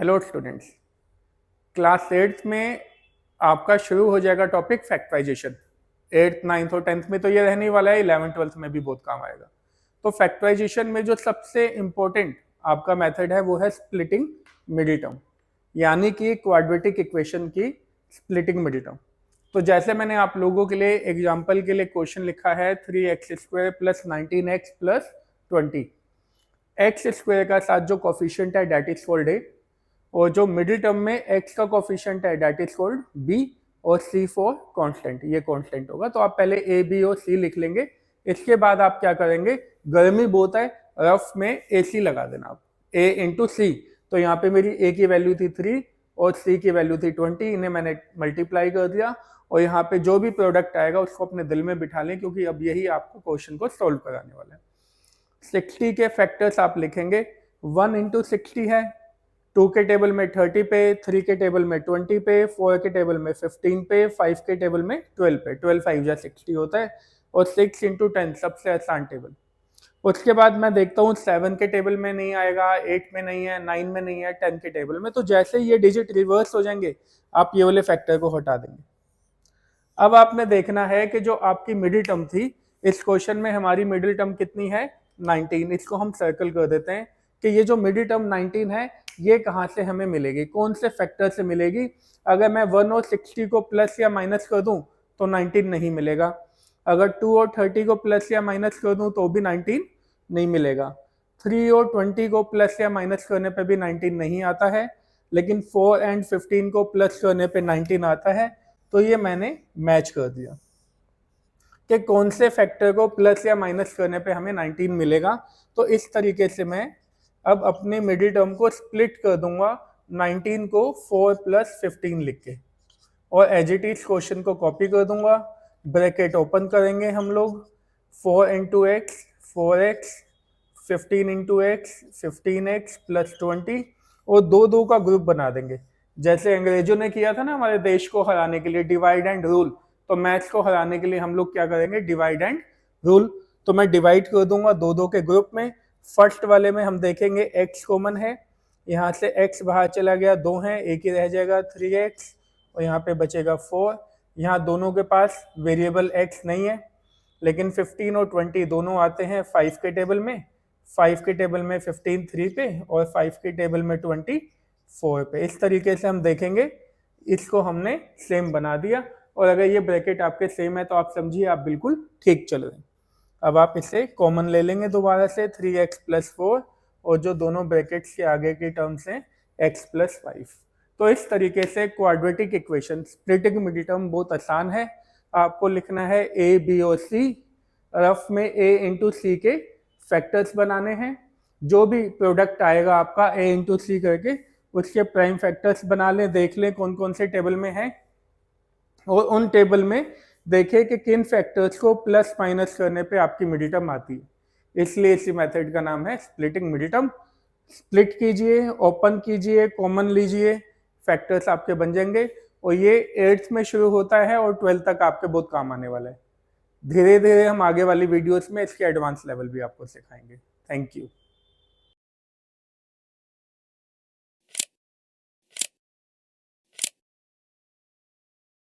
Hello students, class 8th में आपका शुरू हो जाएगा टॉपिक फैक्टराइजेशन। 8th 9th और 10th में तो ये रहने वाला है, 11th 12th में भी बहुत काम आएगा। तो फैक्टराइजेशन में जो सबसे इम्पोर्टेंट आपका मेथड है वो है स्प्लिटिंग मिडिल टर्म, यानी कि क्वाड्रेटिक इक्वेशन की स्प्लिटिंग मिडिल टर्म। तो जैसे मैंने आप लोगों के लिए एग्जाम्पल के लिए क्वेश्चन लिखा है 3x² + 19x + 20। एक्स स्क्वायर का साथ जो कोफिशिएंट है डेट इज कॉल्ड ए, और जो मिडिल टर्म में x का कोफिशिएंट है डेट इज कॉल्ड b, और c फॉर कांस्टेंट, ये कांस्टेंट होगा। तो आप पहले a b और c लिख लेंगे। इसके बाद आप क्या करेंगे, गर्मी बहुत है, रफ में ac लगा देना आप, a इंटू सी। तो यहाँ पे मेरी a की वैल्यू थी 3 और c की वैल्यू थी 20, इन्हें मैंने मल्टीप्लाई कर दिया और यहाँ पे जो भी प्रोडक्ट आएगा उसको अपने दिल में बिठा लें, क्योंकि अब यही आपको क्वेश्चन को सोल्व कराने वाला है। 60 के फैक्टर्स आप लिखेंगे, 1 इंटू 60 है, 2 के टेबल में 30 पे, 3 के टेबल में 20 पे, 4 के टेबल में 15 पे, 5 के टेबल में 12 पे, 12 5 या 60 होता है, और 6 इंटू 10 सबसे आसान टेबल। उसके बाद मैं देखता हूँ 7 के टेबल में नहीं आएगा, 8 में नहीं है, 9 में नहीं है, 10 के टेबल में। तो जैसे ये डिजिट रिवर्स हो जाएंगे आप ये वाले फैक्टर को हटा देंगे। अब आपने देखना है कि जो आपकी मिडिल टर्म थी, इस क्वेश्चन में हमारी मिडिल टर्म कितनी है, 19। इसको हम सर्कल कर देते हैं कि ये जो मिडिल टर्म 19 है ये कहाँ से हमें मिलेगी, कौन से फैक्टर से मिलेगी। अगर मैं 1 और 60 को प्लस या माइनस कर दूं तो 19 नहीं मिलेगा। अगर 2 और 30 को प्लस या माइनस कर दूं तो भी 19 नहीं मिलेगा। 3 और 20 को प्लस या माइनस करने पे भी 19 नहीं आता है, लेकिन 4 एंड 15 को प्लस करने पे 19 आता है। तो ये मैंने मैच कर दिया कि कौन से फैक्टर को प्लस या माइनस करने पे हमें 19 मिलेगा। तो इस तरीके से मैं अब अपने मिडिल टर्म को स्प्लिट कर दूंगा 19 को 4 + 15 लिख के, और एज इट इज क्वेश्चन को कॉपी कर दूंगा। ब्रैकेट ओपन करेंगे हम लोग, 4 into x 4x, 15 into x 15x + 20, और दो दो का ग्रुप बना देंगे, जैसे अंग्रेजों ने किया था ना हमारे देश को हराने के लिए, डिवाइड एंड रूल। तो मैथ्स को हराने के लिए हम लोग क्या करेंगे, डिवाइड एंड रूल। तो मैं डिवाइड कर दूंगा दो दो के ग्रुप में। फर्स्ट वाले में हम देखेंगे x कॉमन है, यहाँ से x बाहर चला गया, 2 है, एक ही रह जाएगा 3x, और यहाँ पे बचेगा 4। यहाँ दोनों के पास वेरिएबल x नहीं है, लेकिन 15 और 20 दोनों आते हैं 5 के टेबल में। 5 के टेबल में 15 3 पे, और 5 के टेबल में 20 4 पे। इस तरीके से हम देखेंगे, इसको हमने सेम बना दिया। और अगर ये ब्रैकेट आपके सेम है तो आप समझिए आप बिल्कुल ठीक चल रहे हैं। अब आप इसे कॉमन ले लेंगे दोबारा से, 3x + 4, और जो दोनों ब्रैकेट्स के आगे की टर्म्स हैं x + 5। तो इस तरीके से quadratic equation splitting middle term बहुत आसान है। आपको लिखना है a b और c, रफ में a इंटू सी के फैक्टर्स बनाने हैं। जो भी प्रोडक्ट आएगा आपका a इंटू सी करके, उसके प्राइम फैक्टर्स बना लें, देख लें कौन कौन से टेबल में है, और उन टेबल में देखें कि किन फैक्टर्स को प्लस माइनस करने पे आपकी मिडिल टर्म आती है। इसलिए इसी मेथड का नाम है स्प्लिटिंग मिडिल टर्म। स्प्लिट कीजिए, ओपन कीजिए, कॉमन लीजिए, फैक्टर्स आपके बन जाएंगे। और ये 8th में शुरू होता है और 12th तक आपके बहुत काम आने वाला है। धीरे धीरे हम आगे वाली वीडियोस में इसके एडवांस लेवल भी आपको सिखाएंगे। Thank you.